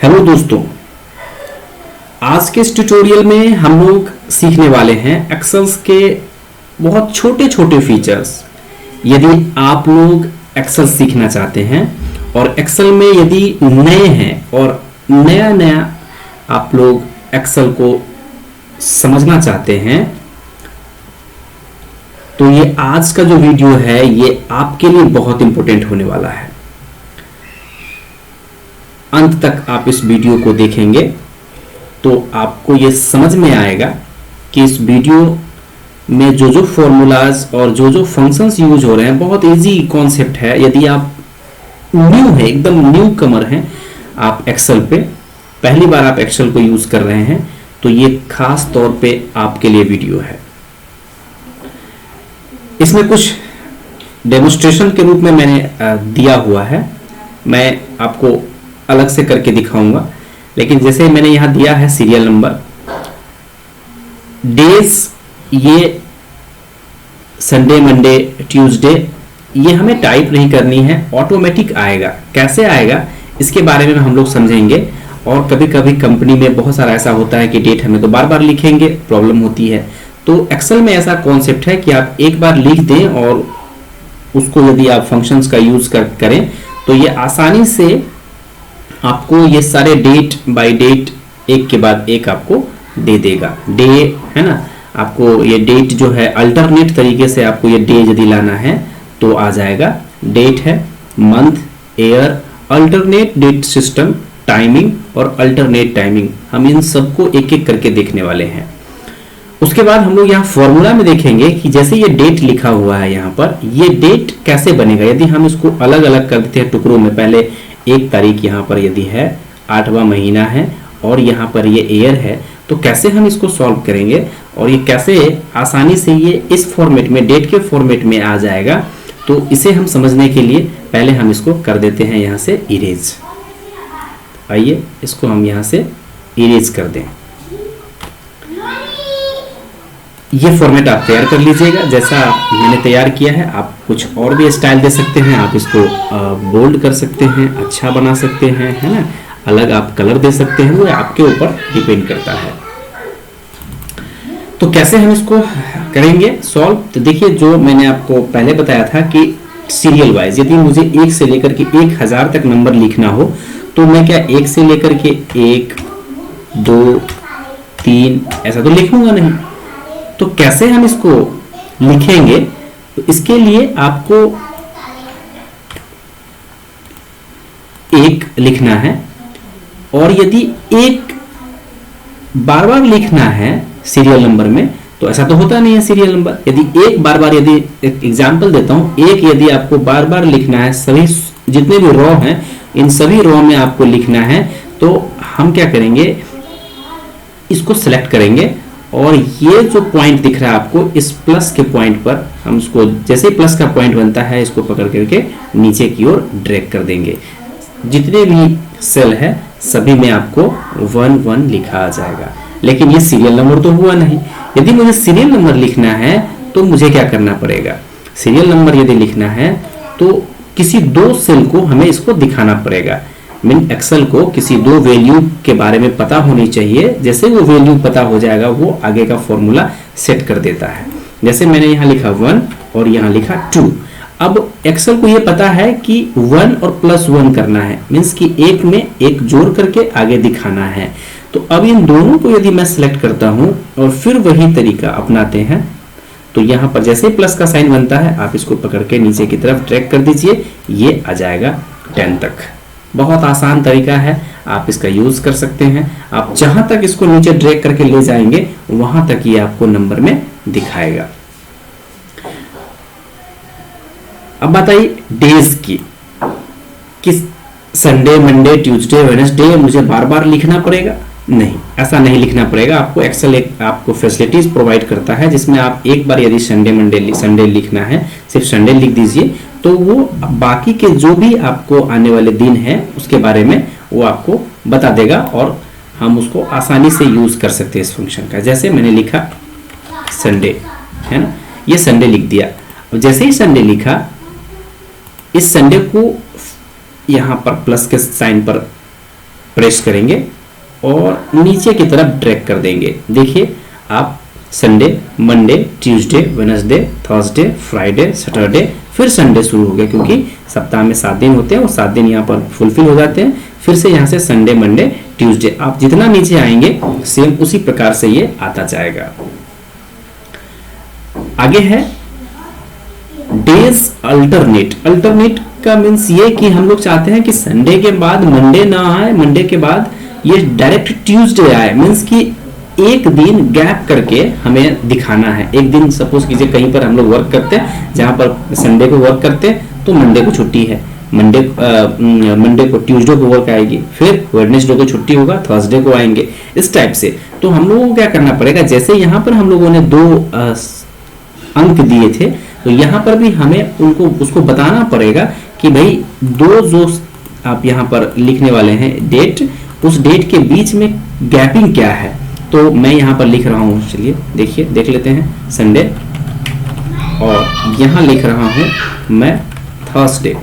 Hello दोस्तों, आज के इस ट्यूटोरियल में हम लोग सीखने वाले हैं एक्सेल्स के बहुत छोटे छोटे फीचर्स। यदि आप लोग एक्सेल सीखना चाहते हैं और एक्सेल में यदि नए हैं और नया नया आप लोग एक्सेल को समझना चाहते हैं तो ये आज का जो वीडियो है ये आपके लिए बहुत इंपॉर्टेंट होने वाला है। अंत तक आप इस वीडियो को देखेंगे तो आपको ये समझ में आएगा कि इस वीडियो में जो जो फॉर्मूलाज और जो जो फंक्शंस यूज हो रहे हैं बहुत इजी कॉन्सेप्ट है। यदि आप न्यू है, एकदम न्यू कमर हैं, आप एक्सेल पे पहली बार आप एक्सेल को यूज कर रहे हैं तो ये खास तौर पे आपके लिए वीडियो है। इसमें कुछ डेमोस्ट्रेशन के रूप में मैंने दिया हुआ है, मैं आपको अलग से करके दिखाऊंगा। लेकिन जैसे मैंने यहां दिया है सीरियल नंबर, डेज ये संडे, मंडे, ट्यूसडे, ये हमें टाइप नहीं करनी है, ऑटोमेटिक आएगा। कैसे आएगा इसके बारे में हम लोग समझेंगे। और कभी कभी कंपनी में बहुत सारा ऐसा होता है कि डेट हमें तो बार बार लिखेंगे, प्रॉब्लम होती है। तो एक्सेल में ऐसा कॉन्सेप्ट है कि आप एक बार लिख दें और उसको यदि आप फंक्शंस का यूज करें तो ये आसानी से आपको ये सारे डेट बाय डेट एक के बाद एक आपको दे देगा। डे है ना, आपको ये डेट जो है अल्टरनेट तरीके से आपको ये डे यदि लाना है तो आ जाएगा। डेट है, month, year, alternate date system, timing और अल्टरनेट टाइमिंग, हम इन सबको एक एक करके देखने वाले हैं। उसके बाद हम लोग यहाँ फॉर्मूला में देखेंगे कि जैसे ये डेट लिखा हुआ है यहाँ पर, ये डेट कैसे बनेगा। यदि हम इसको अलग अलग कर देते हैं टुकड़ों में, पहले 1 तारीख यहाँ पर यदि है, 8वां महीना है और यहाँ पर ये ईयर है, तो कैसे हम इसको सॉल्व करेंगे और ये कैसे आसानी से ये इस फॉर्मेट में, डेट के फॉर्मेट में आ जाएगा। तो इसे हम समझने के लिए पहले हम इसको कर देते हैं यहाँ से इरेज। आइए इसको हम यहाँ से इरेज कर दें। ये फॉर्मेट आप तैयार कर लीजिएगा जैसा मैंने तैयार किया है। आप कुछ और भी स्टाइल दे सकते हैं, आप इसको बोल्ड कर सकते हैं, अच्छा बना सकते हैं, है ना, अलग आप कलर दे सकते हैं, वो आपके ऊपर डिपेंड करता है। तो कैसे हम इसको करेंगे सॉल्व, तो देखिए जो मैंने आपको पहले बताया था कि सीरियल वाइज यदि मुझे 1 से लेकर के 1000 तक नंबर लिखना हो तो मैं क्या 1 से लेकर के 1, 2, 3 ऐसा तो लिखूंगा नहीं। तो कैसे हम इसको लिखेंगे, तो इसके लिए आपको 1 लिखना है और यदि 1 बार बार लिखना है सीरियल नंबर में तो ऐसा तो होता नहीं है सीरियल नंबर। यदि 1 बार बार, यदि एक एग्जांपल देता हूं, 1 यदि आपको बार बार लिखना है, सभी जितने भी रो हैं इन सभी रो में आपको लिखना है, तो हम क्या करेंगे, इसको सेलेक्ट करेंगे और ये जो पॉइंट दिख रहा है आपको, इस प्लस के पॉइंट पर हम इसको, जैसे ही प्लस का पॉइंट बनता है, इसको पकड़ करके नीचे की ओर ड्रैग कर देंगे। जितने भी सेल है सभी में आपको 1 1 लिखा आ जाएगा। लेकिन ये सीरियल नंबर तो हुआ नहीं। यदि मुझे सीरियल नंबर लिखना है तो मुझे क्या करना पड़ेगा, सीरियल नंबर यदि लिखना है तो किसी 2 सेल को हमें इसको दिखाना पड़ेगा। मीन एक्सेल को किसी 2 वैल्यू के बारे में पता होनी चाहिए। जैसे वो वैल्यू पता हो जाएगा वो आगे का फॉर्मूला सेट कर देता है। जैसे मैंने यहाँ लिखा 1 और यहाँ लिखा 2। अब एक्सेल को ये पता है कि 1 और +1 करना है, मीन्स कि 1 में 1 जोड़ करके आगे दिखाना है। तो अब इन दोनों को यदि मैं सिलेक्ट करता हूं और फिर वही तरीका अपनाते हैं तो यहाँ पर जैसे प्लस का साइन बनता है आप इसको पकड़ के नीचे की तरफ ड्रैग कर दीजिए, ये आ जाएगा 10 तक। बहुत आसान तरीका है, आप इसका यूज कर सकते हैं। आप जहां तक इसको नीचे ड्रैग करके ले जाएंगे वहां तक ये आपको नंबर में दिखाएगा। अब बताइए डेज की, किस संडे, मंडे, ट्यूसडे, वेडनेसडे मुझे बार बार लिखना पड़ेगा? नहीं, ऐसा नहीं लिखना पड़ेगा। आपको एक्सेल एक आपको फैसिलिटीज प्रोवाइड करता है जिसमें आप एक बार यदि संडे लिखना है, सिर्फ संडे लिख दीजिए, तो वो बाकी के जो भी आपको आने वाले दिन है उसके बारे में वो आपको बता देगा और हम उसको आसानी से यूज कर सकते हैं इस फंक्शन का। जैसे मैंने लिखा संडे, है ना, ये संडे लिख दिया। जैसे ही संडे लिखा, इस संडे को यहाँ पर प्लस के साइन पर प्रेस करेंगे और नीचे की तरफ ड्रैग कर देंगे। देखिए आप Sunday, Monday, Tuesday, Wednesday, Thursday, Friday, Saturday, फिर संडे शुरू हो गया, क्योंकि सप्ताह में 7 दिन होते हैं और 7 दिन यहाँ पर फुलफिल हो जाते हैं। फिर से यहाँ से संडे, मंडे, ट्यूसडे, आप जितना नीचे आएंगे सेम उसी प्रकार से ये आता जाएगा। आगे है डेज अल्टरनेट। अल्टरनेट का मीन्स ये कि हम लोग चाहते हैं कि संडे के बाद मंडे ना आए, मंडे के बाद ये डायरेक्ट ट्यूसडे आए। मीन्स कि एक दिन गैप करके हमें दिखाना है। एक दिन सपोज कीजिए कहीं पर हम लोग वर्क करते हैं, जहां पर संडे को वर्क करते हैं तो मंडे को छुट्टी है, मंडे को ट्यूसडे को वर्क आएगी, फिर वेडनेसडे को छुट्टी होगा, थर्सडे को आएंगे, इस टाइप से। तो हम लोगों को क्या करना पड़ेगा, जैसे यहाँ पर हम लोगों ने 2 अंक दिए थे, तो यहाँ पर भी हमें उनको उसको बताना पड़ेगा कि भाई 2 जो आप यहाँ पर लिखने वाले हैं डेट, उस डेट के बीच में गैपिंग क्या है। तो मैं यहाँ पर लिख रहा हूँ, चलिए देखिए देख लेते हैं, संडे, और यहाँ लिख रहा हूँ मैं थर्सडे,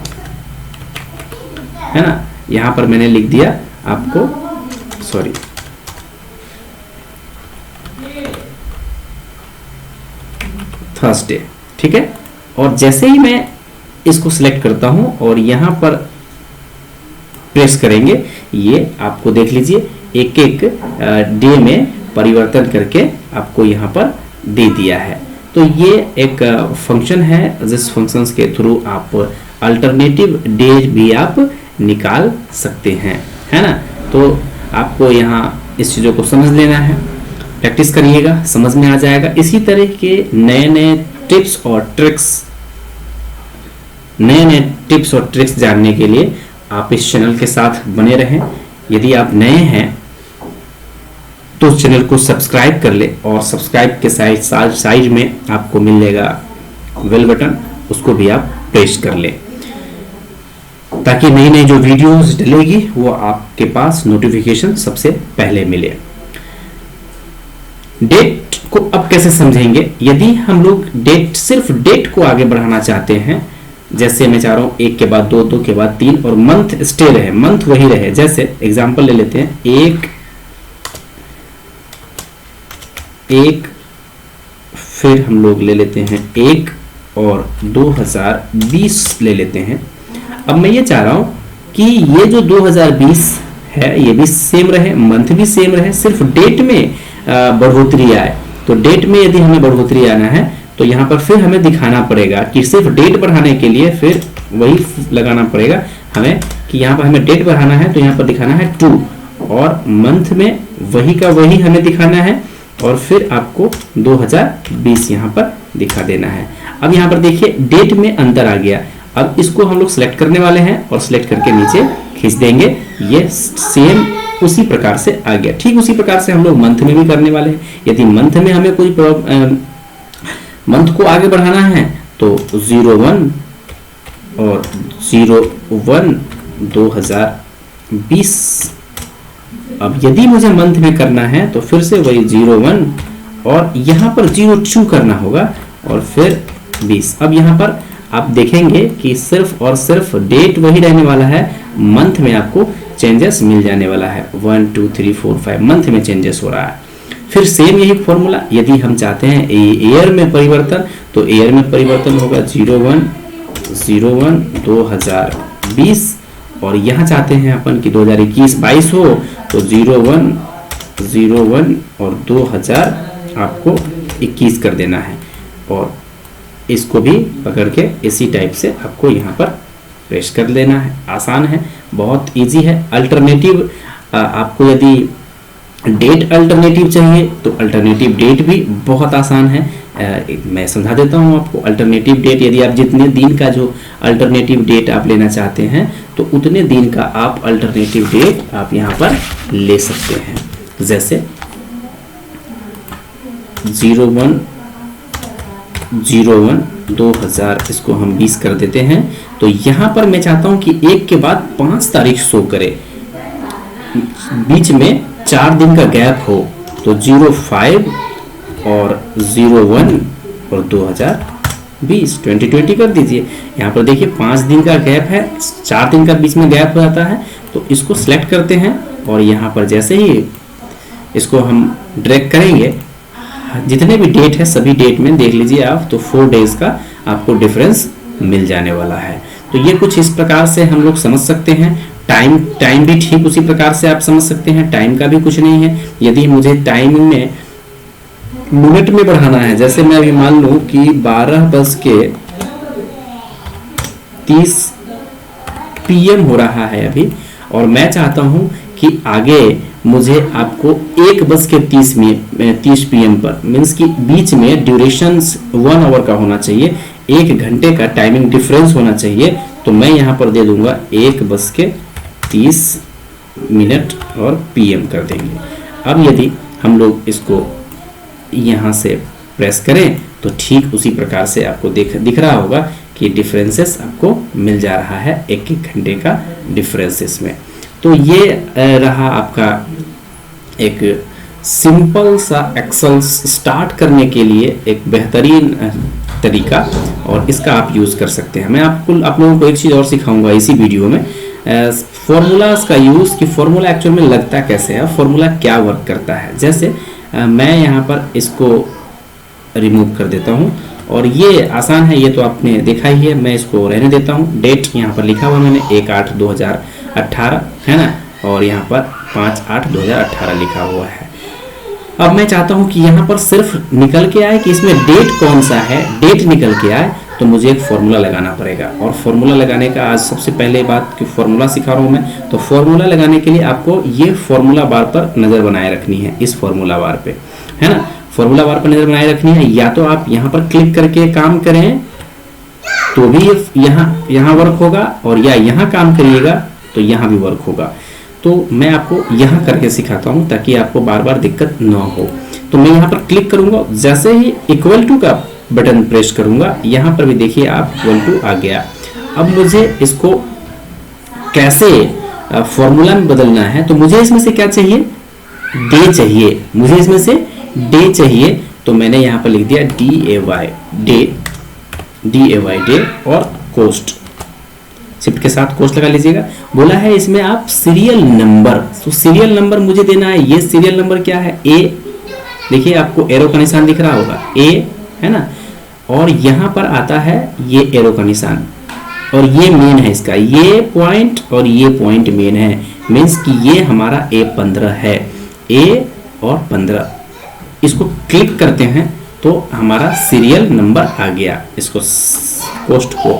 है ना। यहाँ पर मैंने लिख दिया आपको, सॉरी, थर्सडे, ठीक है। और जैसे ही मैं इसको सिलेक्ट करता हूं और यहां पर प्रेस करेंगे, ये आपको देख लीजिए एक एक डे में परिवर्तन करके आपको यहां पर दे दिया है। तो ये एक फंक्शन है, जिस फंक्शन के थ्रू आप अल्टरनेटिव डे भी आप निकाल सकते हैं, है ना। तो आपको यहाँ इस चीज़ों को समझ लेना है, प्रैक्टिस करिएगा, समझ में आ जाएगा। इसी तरह के नए नए टिप्स और ट्रिक्स जानने के लिए आप इस चैनल के साथ बने रहें। यदि आप नए हैं तो उस चैनल को सब्सक्राइब कर ले, और सब्सक्राइब के साइड में आपको मिलेगा बेल बटन, उसको भी आप प्रेस कर ले, ताकि नई नई जो वीडियोस डलेगी वो आपके पास नोटिफिकेशन सबसे पहले मिले। डेट को अब कैसे समझेंगे। यदि हम लोग सिर्फ डेट को आगे बढ़ाना चाहते हैं, जैसे मैं चाह रहा हूं 1 के बाद 2, 2 के बाद 3, और मंथ स्टे रहे, मंथ वही रहे। जैसे एग्जांपल ले लेते हैं, एक फिर हम लोग ले लेते हैं 1 और 2020 ले लेते हैं। अब मैं ये चाह रहा हूं कि ये जो 2020 है ये भी सेम रहे, मंथ भी सेम रहे, सिर्फ डेट में बढ़ोतरी आए। तो डेट में यदि हमें बढ़ोतरी आना है तो यहाँ पर फिर हमें दिखाना पड़ेगा कि सिर्फ डेट बढ़ाने के लिए फिर वही लगाना पड़ेगा हमें, कि यहाँ पर हमें डेट बढ़ाना है तो यहाँ पर दिखाना है 2, और मंथ में वही का वही हमें दिखाना है, और फिर आपको 2020 यहाँ पर दिखा देना है। अब यहाँ पर देखिए डेट में अंतर आ गया। अब इसको हम लोग सिलेक्ट करने वाले हैं और सिलेक्ट करके नीचे खींच देंगे, ये सेम उसी प्रकार से आ गया। ठीक उसी प्रकार से हम लोग मंथ में भी करने वाले हैं। यदि मंथ में हमें कोई मंथ को आगे बढ़ाना है तो 01 और 01 2020। अब यदि मुझे मंथ में करना है तो फिर से वही 01 और यहाँ पर 02 करना होगा और फिर 20। अब यहाँ पर आप देखेंगे कि सिर्फ और सिर्फ डेट वही रहने वाला है, मंथ में आपको चेंजेस मिल जाने वाला है। 1 2 3 4 5 मंथ में चेंजेस हो रहा है। फिर सेम यही फॉर्मूला, यदि हम चाहते हैं ईयर में परिवर्तन तो ईयर में परिवर्तन होगा 01 2020, और यहाँ चाहते हैं अपन कि 2021-22 हो तो 01 और 2000 आपको 21 कर देना है, और इसको भी पकड़ के इसी टाइप से आपको यहाँ पर प्रेस कर लेना है। आसान है, बहुत इजी है। अल्टरनेटिव आपको यदि डेट अल्टरनेटिव चाहिए तो अल्टरनेटिव डेट भी बहुत आसान है। मैं समझा देता हूँ आपको। अल्टरनेटिव डेट, यदि आप जितने दिन का जो अल्टरनेटिव डेट आप लेना चाहते हैं तो उतने दिन का आप अल्टरनेटिव डेट आप यहाँ पर ले सकते हैं। जैसे 01 2000 इसको हम 20 कर देते हैं। तो यहाँ पर मैं चाहता हूँ कि 1 के बाद 5 तारीख शो करे, बीच में 4 दिन का गैप हो, तो 05 और 01 और 2020 2020 कर दीजिए। यहाँ पर देखिए 5 दिन का गैप है, 4 दिन का बीच में गैप हो जाता है, तो इसको सेलेक्ट करते हैं और यहाँ पर जैसे ही इसको हम ड्रैग करेंगे, जितने भी डेट है सभी डेट में देख लीजिए आप, तो 4 डेज का आपको डिफरेंस मिल जाने वाला है। तो ये कुछ इस प्रकार से हम लोग समझ सकते हैं। टाइम भी ठीक उसी प्रकार से आप समझ सकते हैं, टाइम का भी कुछ नहीं है। यदि मुझे टाइमिंग में मिनट में बढ़ाना है, जैसे मैं अभी मान लूं कि 12:30 PM हो रहा है अभी, और मैं चाहता हूं कि आगे मुझे आपको 1:30 PM पर, मीन्स कि बीच में ड्यूरेशन 1 आवर का होना चाहिए, 1 घंटे का टाइमिंग डिफरेंस होना चाहिए। तो मैं यहाँ पर दे दूंगा 1:30 और PM कर देंगे। अब यदि हम लोग इसको यहाँ से प्रेस करें तो ठीक उसी प्रकार से आपको दिख रहा होगा कि डिफरेंसेस आपको मिल जा रहा है, 1-1 घंटे का डिफरेंसेस में। तो ये रहा आपका एक सिंपल सा एक्सेल स्टार्ट करने के लिए एक बेहतरीन तरीका, और इसका आप यूज़ कर सकते हैं। मैं आप लोगों को एक चीज़ और सिखाऊंगा इसी वीडियो में, फॉर्मूलाज का यूज़, कि फॉर्मूला एक्चुअल में लगता कैसे है, फॉर्मूला क्या वर्क करता है। जैसे मैं यहाँ पर इसको रिमूव कर देता हूँ, और ये आसान है, ये तो आपने देखा ही है, मैं इसको रहने देता हूँ। डेट यहाँ पर लिखा हुआ मैंने 1/8/2018 है ना, और यहाँ पर 5/8/2018 लिखा हुआ है। अब मैं चाहता हूँ कि यहाँ पर सिर्फ निकल के आए कि इसमें डेट कौन सा है, डेट निकल के आए, तो मुझे एक फॉर्मूला लगाना पड़ेगा। और फॉर्मूला लगाने का आज सबसे पहले बात कि फॉर्मूला सिखा रहा हूँ मैं, तो फॉर्मूला लगाने के लिए आपको ये फॉर्मूला बार पर नज़र बनाए रखनी है, इस फॉर्मूला बार पे, है ना, फॉर्मूला बार पर नज़र बनाए रखनी है। या तो आप यहाँ पर क्लिक करके काम करें तो भी यहाँ वर्क होगा, और या यहाँ काम करिएगा तो यहाँ भी वर्क होगा। तो मैं आपको यहाँ करके सिखाता हूँ ताकि आपको बार बार दिक्कत ना हो। तो मैं यहाँ पर क्लिक करूँगा, जैसे ही इक्वल टू का बटन प्रेस करूँगा, यहाँ पर भी देखिए आप इक्वल टू आ गया। अब मुझे इसको कैसे फॉर्मूला में बदलना है, तो मुझे इसमें से क्या चाहिए, डे चाहिए, मुझे इसमें से डे चाहिए। तो मैंने यहाँ पर लिख दिया DAY, डे और कोस्ट, शिफ्ट के साथ कोस्ट लगा लीजिएगा। बोला है इसमें आप सीरियल नंबर, तो सीरियल नंबर मुझे देना है। ये सीरियल नंबर क्या है, A, देखिए आपको एरो का निशान दिख रहा होगा, A है ना, और यहाँ पर आता है ये एरो का निशान, और ये मेन है इसका, ये पॉइंट और ये पॉइंट मेन है, मीन्स कि ये हमारा A15 है, A और 15। इसको क्लिक करते हैं तो हमारा सीरियल नंबर आ गया। इसको कोस्ट को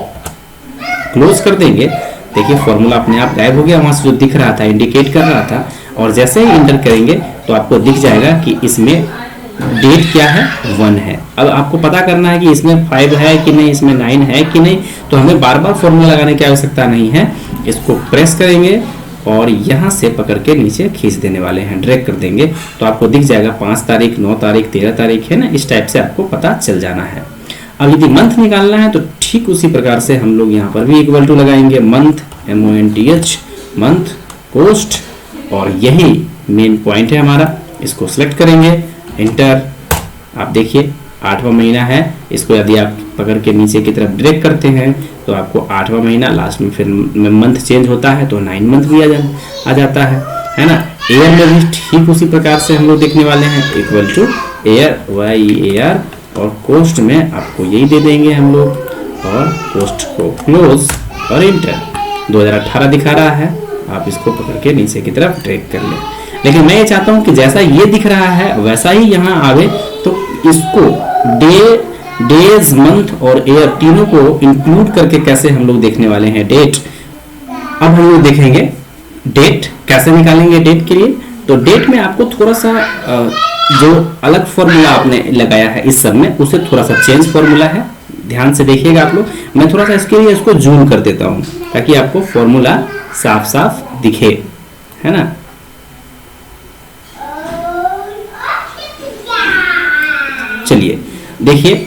क्लोज कर देंगे। देखिए फॉर्मूला अपने आप गायब हो गया, वहां से जो दिख रहा था, इंडिकेट कर रहा था, और जैसे ही इंटर करेंगे तो आपको दिख जाएगा कि इसमें डेट क्या है, 1 है। अब आपको पता करना है कि इसमें 5 है कि नहीं, इसमें 9 है कि नहीं, तो हमें बार बार फॉर्मूला लगाने की आवश्यकता नहीं है। इसको प्रेस करेंगे और यहाँ से पकड़ के नीचे खींच देने वाले हैं, ड्रैग कर देंगे तो आपको दिख जाएगा 5 तारीख, 9 तारीख, 13 तारीख है ना, इस टाइप से आपको पता चल जाना है। अब यदि मंथ निकालना है तो ठीक उसी प्रकार से हम लोग यहाँ पर भी इक्वल टू लगाएंगे, मंथ, MONTH, मंथ, कोस्ट, और यही मेन पॉइंट है हमारा। इसको सिलेक्ट करेंगे, इंटर। आप देखिए 8वां महीना है, इसको यदि आप पकड़ के नीचे की तरफ ड्रैग करते हैं तो आपको 8वां महीना, लास्ट में फिर मंथ चेंज होता है तो 9 मंथ भी आ जाता है ना। एयर में भी ठीक उसी प्रकार से हम लोग देखने वाले हैं, इक्वल टू एयर, YEAR, और कोस्ट में आपको यही दे देंगे हम लोग, और कोस्ट को क्लोज और इंटर। 2018 दिखा रहा है, आप इसको पकड़ के नीचे की तरफ ड्रैग कर लें। लेकिन मैं ये चाहता हूं कि जैसा ये दिख रहा है वैसा ही यहाँ आवे, तो इसको डेज, मंथ और ईयर तीनों को इंक्लूड करके कैसे हम लोग देखने वाले हैं डेट। अब हम लोग देखेंगे डेट कैसे निकालेंगे। डेट के लिए तो डेट में आपको थोड़ा सा जो अलग फॉर्मूला आपने लगाया है इस सब में, उससे थोड़ा सा चेंज फॉर्मूला है, ध्यान से देखिएगा आप लोग। मैं थोड़ा सा इसके लिए इसको जूम कर देता हूं ताकि आपको फॉर्मूला साफ साफ दिखे, है ना। चलिए देखिए,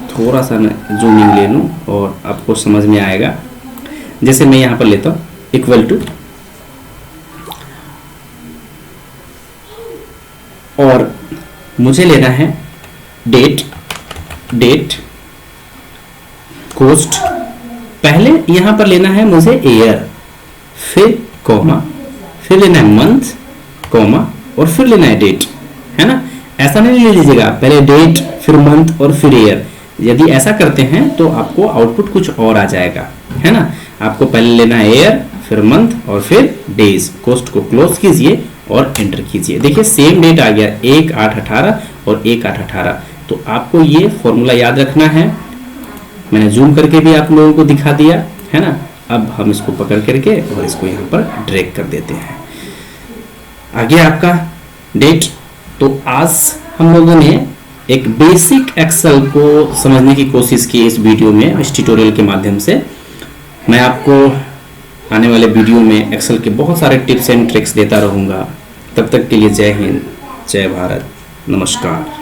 थोड़ा सा मैं जूमिंग ले लूं और आपको समझ में आएगा। जैसे मैं यहां पर लेता हूं इक्वल टू, और मुझे लेना है डेट कोस्ट। पहले यहां पर लेना है मुझे ईयर, फिर कॉमा, फिर लेना है मंथ, कॉमा, और फिर लेना है डेट, है ना। ऐसा नहीं ले लीजिएगा पहले डेट फिर मंथ और फिर ईयर। यदि ऐसा करते हैं तो आपको आउटपुट कुछ और आ जाएगा, है ना। आपको पहले लेना है ईयर, फिर मंथ और फिर डेज। कोस्ट को क्लोज कीजिए और एंटर कीजिए। देखिए सेम डेट आ गया 1/8/18 और 1/8/18। तो आपको ये फॉर्मूला याद रखना है। मैंने जूम करके भी आप लोगों को दिखा दिया, है ना। अब हम इसको पकड़ करके और इसको यहाँ पर ड्रैग कर देते हैं। आ गया आपका डेट। तो आज हम लोगों ने एक बेसिक एक्सेल को समझने की कोशिश की इस वीडियो में, इस ट्यूटोरियल के माध्यम से। मैं आपको आने वाले वीडियो में एक्सेल के बहुत सारे टिप्स एंड ट्रिक्स देता रहूँगा। तब तक के लिए जय हिंद, जय भारत, नमस्कार।